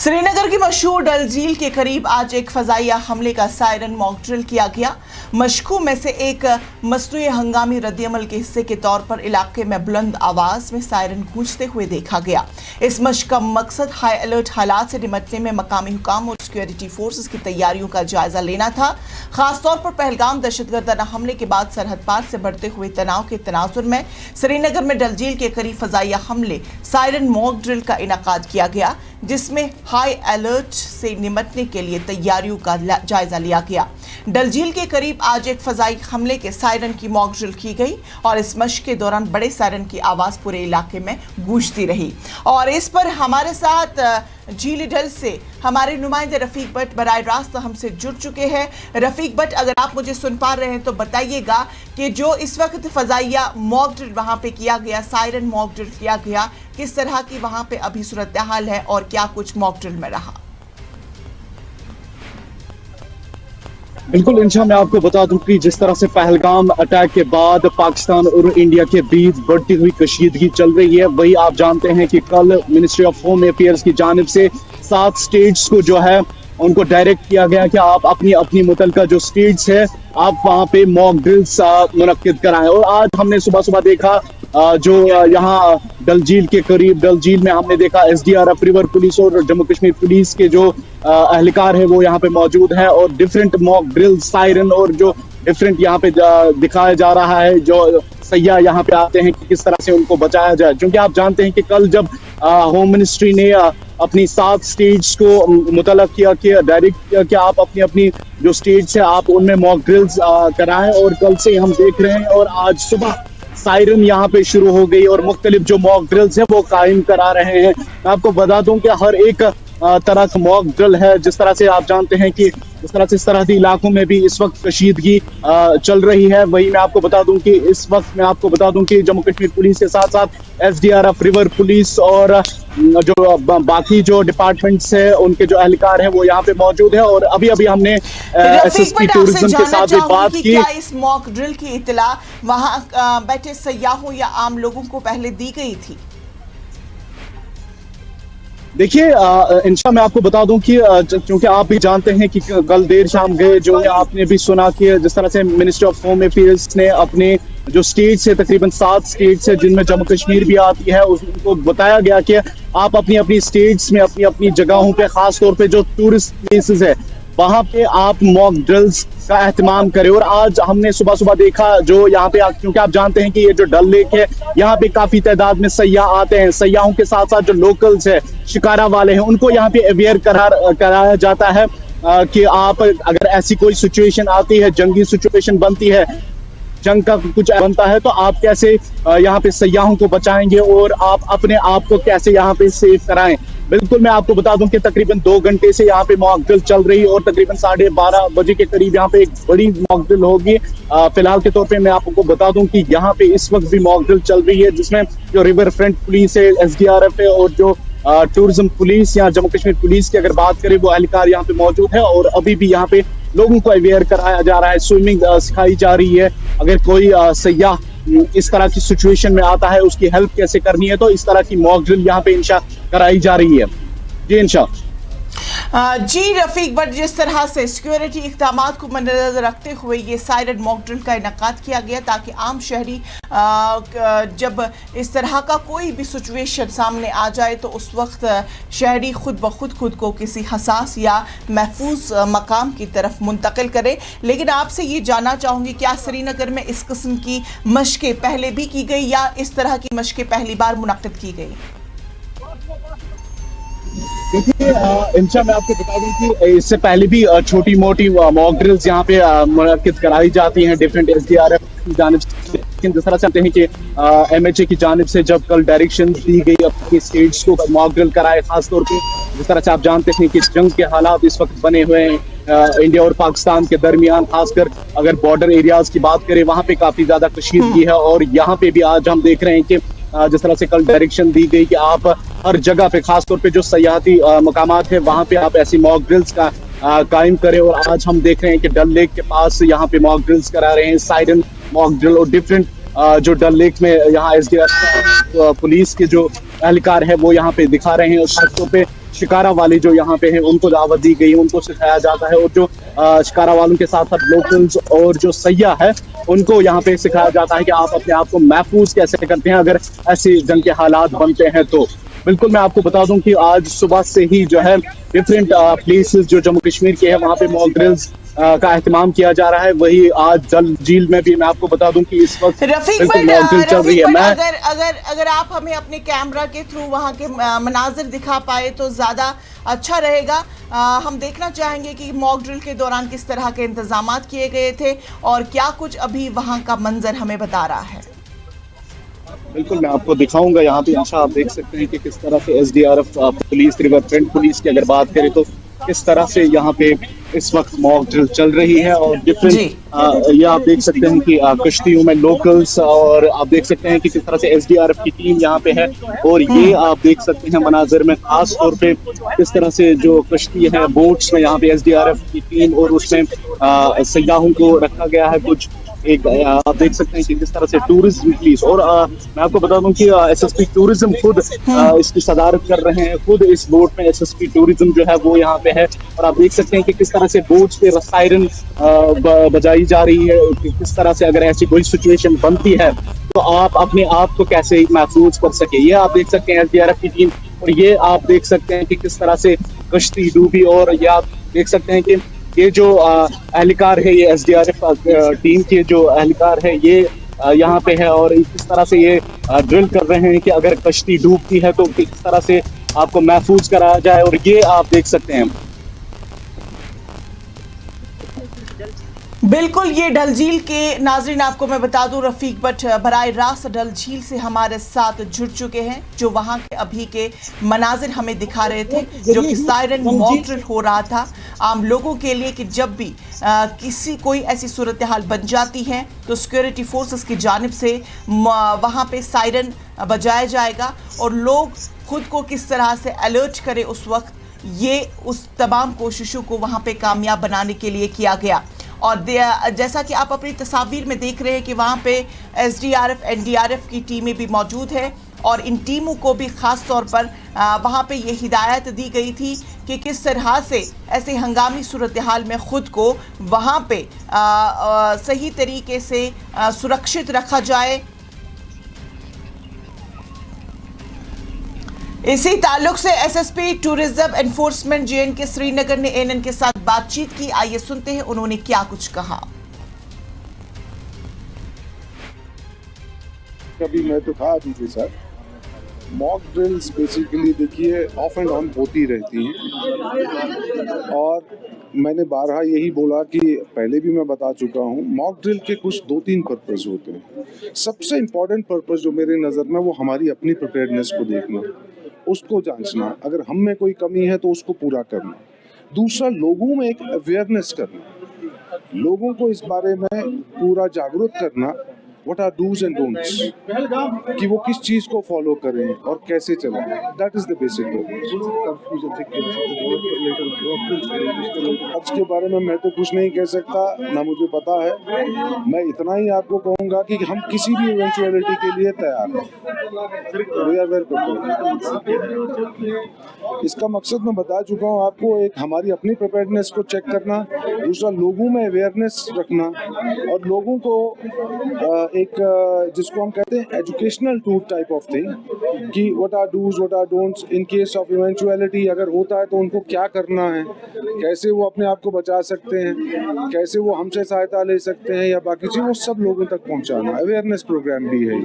श्रीनगर की मशहूर डल झील के करीब आज एक फजाइया हमले का सायरन मॉक ड्रिल किया गया। मशकू में से एक मसनूई हंगामी रद्दअमल के हिस्से के तौर पर इलाके में बुलंद आवाज में सायरन गूंजते हुए देखा गया। इस मशक का मकसद हाई अलर्ट हालात से निपटने में मकामी हुकाम और सिक्योरिटी फोर्सेस की तैयारियों का जायजा लेना था। खासतौर पर पहलगाम दहशतगर्दाना हमले के बाद सरहद पार से बढ़ते हुए तनाव के तनाजुर में श्रीनगर में डल झील के करीब फजाइया हमले सायरन मॉक ड्रिल का इनेकाद किया गया, जिसमें हाई अलर्ट से निपटने के लिए तैयारियों का जायजा लिया गया। डल झील के करीब आज एक फजाई हमले के सायरन की मॉक ड्रिल की गई और इस मशक के दौरान बड़े सायरन की आवाज पूरे इलाके में गूंजती रही। और इस पर हमारे साथ झील डल से हमारे नुमाइंदे रफीक भट्ट बराह रास्त हमसे जुड़ चुके हैं। रफीक भट्ट, अगर आप मुझे सुन पा रहे हैं तो बताइएगा कि जो इस वक्त फजाइया मॉक ड्रिल वहां पे किया गया, सायरन मॉक ड्रिल किया गया, किस तरह की वहां पे अभी सूरत हाल है और क्या कुछ मॉक ड्रिल में रहा? बिल्कुल इंशा, मैं आपको बता दूं कि जिस तरह से पहलगाम अटैक के बाद पाकिस्तान और इंडिया के बीच बढ़ती हुई कशीदगी चल रही है, वही आप जानते हैं कि कल मिनिस्ट्री ऑफ होम अफेयर्स की जानिब से 7 स्टेट्स को जो है उनको डायरेक्ट किया गया कि आप अपनी अपनी मुतलका जो स्टेट्स है आप वहाँ पे मॉक ड्रिल्स मुनक्किद कराएं। और आज हमने सुबह सुबह देखा जो यहाँ डल झील के करीब डल झील में हमने देखा SDRF रिवर पुलिस और जम्मू कश्मीर पुलिस के जो अहलकार है वो यहाँ पे मौजूद है और डिफरेंट मॉक ड्रिल सायरन और जो डिफरेंट यहाँ पे दिखाया जा रहा है जो सैयाह यहाँ पे आते हैं कि किस तरह से उनको बचाया जाए। क्योंकि आप जानते हैं कि कल जब होम मिनिस्ट्री ने अपनी 7 स्टेट्स को मुतलब किया कि डायरेक्ट किया कि आप अपनी अपनी जो स्टेट्स है आप उनमें मॉक ड्रिल्स कराएं, और कल से हम देख रहे हैं और आज सुबह सायरन यहाँ पे शुरू हो गई और मुख्तलिफ जो मॉक ड्रिल्स है वो कायम करा रहे हैं। मैं आपको बता दूं कि हर एक तरह का मॉक ड्रिल है। जिस तरह से आप जानते हैं कि जिस तरह से सरहदी इलाकों में भी इस वक्त कशीदगी चल रही है, वही मैं आपको बता दूं कि इस वक्त मैं आपको बता दूं कि जम्मू कश्मीर पुलिस के साथ साथ SDRF रिवर पुलिस और जो बाकी जो डिपार्टमेंट्स है उनके जो एहलकार हैं वो यहाँ पे मौजूद है। और अभी अभी हमने SSP टूरिज्म के साथ भी बात की। क्या इस मॉक ड्रिल की इत्तला वहाँ बैठे सयाहों या आम लोगों को पहले दी गई थी? देखिए इंशा, मैं आपको बता दूं कि क्योंकि आप भी जानते हैं कि कल देर शाम गए जो है आपने भी सुना कि जिस तरह से मिनिस्ट्री ऑफ होम अफेयर्स ने अपने जो स्टेट्स है तकरीबन 7 स्टेट्स है जिनमें जम्मू कश्मीर भी आती है, उनको बताया गया कि आप अपनी अपनी स्टेट्स में अपनी अपनी जगहों पे खास तौर पे जो टूरिस्ट प्लेसेस है वहां पे आप मॉक ड्रिल्स का एहतमाम करें। और आज हमने सुबह सुबह देखा जो यहाँ पे, क्योंकि आप जानते हैं कि ये जो डल लेक है यहाँ पे काफी तादाद में सयाह आते हैं, सयाहों के साथ साथ जो लोकल्स है शिकारा वाले हैं उनको यहाँ पे अवेयर कराया जाता है कि आप अगर ऐसी कोई सिचुएशन आती है, जंगी सिचुएशन बनती है, जंग का कुछ बनता है तो आप कैसे यहाँ पे सयाहों को बचाएंगे और आप अपने आप को कैसे यहाँ पे सेव कराएं। बिल्कुल, मैं आपको बता दूं कि तकरीबन 2 घंटे से यहाँ पे मॉक ड्रिल चल रही है और तकरीबन 12:30 बजे के करीब यहाँ पे एक बड़ी मॉक ड्रिल होगी। फिलहाल के तौर पे मैं आपको बता दूं कि यहाँ पे इस वक्त भी मॉक ड्रिल चल रही है जिसमें जो रिवर फ्रंट पुलिस है, SDRF है और जो टूरिज्म पुलिस या जम्मू कश्मीर पुलिस की अगर बात करें वो एहलकार यहाँ पे मौजूद है। और अभी भी यहाँ पे लोगों को अवेयर कराया जा रहा है, स्विमिंग सिखाई जा रही है, अगर कोई सयाह इस तरह की सिचुएशन में आता है उसकी हेल्प कैसे करनी है, तो इस तरह की मॉक ड्रिल यहाँ पे इंशा कराई जा रही है। जी इंशा। जी रफीक भट्ट, जिस तरह से सिक्योरिटी इक़दामात को मद्देनजर रखते हुए ये सायरन मॉक ड्रिल का इनेकाद किया गया ताकि आम शहरी जब इस तरह का कोई भी सिचुएशन सामने आ जाए तो उस वक्त शहरी खुद खुद को किसी हसास या महफूज मकाम की तरफ मुंतकिल करे। लेकिन आपसे ये जानना चाहूँगी, क्या श्रीनगर में इस किस्म की मशक़ें पहले भी की गई या इस तरह की मशक़ें पहली बार मुनक्किद की गई? देखिए इंशा, मैं आपको बता दूं कि इससे पहले भी छोटी मोटी मॉक ड्रिल्स यहाँ पे मुनक्किद कराई जाती हैं डिफरेंट SDRF की जानिब से। लेकिन जिस तरह से चाहते हैं कि MHA की जानिब से जब कल डायरेक्शन दी गई अपनी स्टेट्स को मॉक ड्रिल कराए, खासतौर पे जिस तरह से आप जानते हैं कि जंग के हालात इस वक्त बने हुए हैं इंडिया और पाकिस्तान के दरमियान, खासकर अगर बॉर्डर एरियाज की बात करें वहाँ पे काफी ज्यादा कशीदगी है। और यहाँ पे भी आज हम देख रहे हैं कि जिस तरह से कल डायरेक्शन दी गई कि आप हर जगह पे खासतौर पे जो सयाहती मकामात है वहाँ पे आप ऐसी मॉक ड्रिल्स का कायम करें। और आज हम देख रहे हैं कि डल लेक के पास यहाँ पे मॉक ड्रिल्स करा रहे हैं, सायरन मॉक ड्रिल और डिफरेंट जो डल लेक में यहाँ SDRF पुलिस के जो एहलकार है वो यहाँ पे दिखा रहे हैं। और खासतौर पे शिकारा वाले जो यहाँ पे हैं उनको दावत दी गई, उनको सिखाया जाता है, और जो शिकारा वालों के साथ साथ लोकल्स और जो सैयाह है उनको यहाँ पे सिखाया जाता है कि आप अपने आप को महफूज कैसे करते हैं अगर ऐसे जंग के हालात बनते हैं तो। बिल्कुल मैं आपको बता दूं कि आज सुबह से ही जो है डिफरेंट प्लेसेस जो जम्मू कश्मीर के हैं वहाँ पे मॉक ड्रिल्स का एहतमाम किया जा रहा है। वही आज जल झील में भी मैं आपको बता दूं कि इस वक्त रफीक बिल्कुल बट मॉक ड्रिल चल रही है। मैं अगर आप हमें अपने कैमरा के थ्रू वहां के मनाजिर दिखा पाए तो ज्यादा अच्छा रहेगा। हम देखना चाहेंगे कि मॉक ड्रिल के दौरान किस तरह के इंतजामात किए गए थे और क्या कुछ अभी वहां का मंजर हमें बता रहा है। बिल्कुल मैं आपको दिखाऊंगा। यहाँ पे आशा आप देख सकते हैं कि किस तरह से SDRF police, river front police की अगर बात करें तो किस तरह से यहाँ पे इस वक्त मॉक ड्रिल चल रही है, और डिफरेंट ये आप देख सकते हैं कि कश्तियों में लोकल्स, और आप देख सकते हैं कि किस तरह से एसडीआरएफ की टीम यहाँ पे है, और ये आप देख सकते हैं मनाजिर में खास तौर पे किस तरह से जो कश्ती है बोट्स में यहाँ पे एसडीआरएफ की टीम और उसमें सयाहों को रखा गया है। कुछ एक आप देख सकते हैं कि किस तरह से टूरिज्म पुलिस, और मैं आपको बता दूं कि एसएसपी टूरिज्म खुद इसकी सदारत कर रहे हैं। खुद इस बोट में एसएसपी टूरिज्म जो है वो यहाँ पे है, और आप देख सकते हैं कि किस तरह से बोट्स पे सायरन बजाई जा रही है कि किस तरह से अगर ऐसी कोई सिचुएशन बनती है तो आप अपने आप को कैसे महफूज कर सके। ये आप देख सकते हैं एसडीआरएफ की टीम, और ये आप देख सकते हैं कि किस तरह से कश्ती डूबी, और ये आप देख सकते हैं कि ये जो एहलकार है, ये एसडीआरएफ टीम के जो एहलकार है ये यहाँ पे है, और किस तरह से ये ड्रिल कर रहे हैं कि अगर कश्ती डूबती है तो किस तरह से आपको महफूज कराया जाए। और ये आप देख सकते हैं बिल्कुल, ये डल झील के नाजरीन आपको मैं बता दूं रफीक भट्ट बराए रास्त डल झील से हमारे साथ जुड़ चुके हैं, जो वहां के अभी के मनाजिर हमें दिखा रहे थे, जो कि सायरन मॉक ड्रिल हो रहा था आम लोगों के लिए कि जब भी किसी कोई ऐसी सूरत हाल बन जाती है तो सिक्योरिटी फोर्सेस की जानिब से वहां पे सायरन बजाया जाएगा और लोग खुद को किस तरह से अलर्ट करें उस वक्त, ये उस तमाम कोशिशों को वहां पे कामयाब बनाने के लिए किया गया। और जैसा कि आप अपनी तस्वीर में देख रहे हैं कि वहाँ पे एसडीआरएफ, एनडीआरएफ की टीमें भी मौजूद है, और इन टीमों को भी ख़ास तौर पर वहाँ पे ये हिदायत दी गई थी कि किस तरह से ऐसे हंगामी सूरत हाल में ख़ुद को वहाँ पे सही तरीके से सुरक्षित रखा जाए। इसी ताल्लुक से SSP tourism enforcement JNK Srinagar ने एएनएन के साथ बातचीत की। आइए सुनते हैं उन्होंने क्या कुछ कहा। कभी मैं तो कहा दीजिए सर, मॉक ड्रिल्स बेसिकली देखिए ऑफ एंड ऑन होती रहती हैं, और मैंने बारहा यही बोला कि पहले भी मैं बता चुका हूँ, मॉक ड्रिल के कुछ 2-3 पर्पस होते हैं। सबसे इम्पॉर्टेंट पर्पस जो मेरे नज़र में वो हमारी अपनी प्रिपेयर्डनेस को देखना, उसको जांचना, अगर हम में कोई कमी है तो उसको पूरा करना। दूसरा, लोगों में एक अवेयरनेस करना, लोगों को इस बारे में पूरा जागरूक करना, what are dos and don'ts, कि वो किस चीज़ को फॉलो करें और कैसे चलें। That is the basic purpose. आज के बारे में मैं तो कुछ नहीं कह सकता, ना मुझे पता है। मैं इतना ही आपको कहूँगा कि हम किसी भी इवेंचुअलिटी के लिए तैयार हैं। We are well prepared. इसका मकसद मैं बता चुका हूँ आपको, एक हमारी अपनी प्रिपेयर्डनेस को चेक करना, दूसरा लोगों में अवेयरनेस रखना, और लोगों को एक जिसको हम कहते हैं educational tour type of thing, कि what are dos what are don'ts in case of eventuality, अगर होता है तो उनको क्या करना है, कैसे वो अपने आप को बचा सकते हैं, कैसे वो हमसे सहायता ले सकते हैं या बाकी चीज़, वो सब लोगों तक पहुंचाना। अवेयरनेस प्रोग्राम भी है।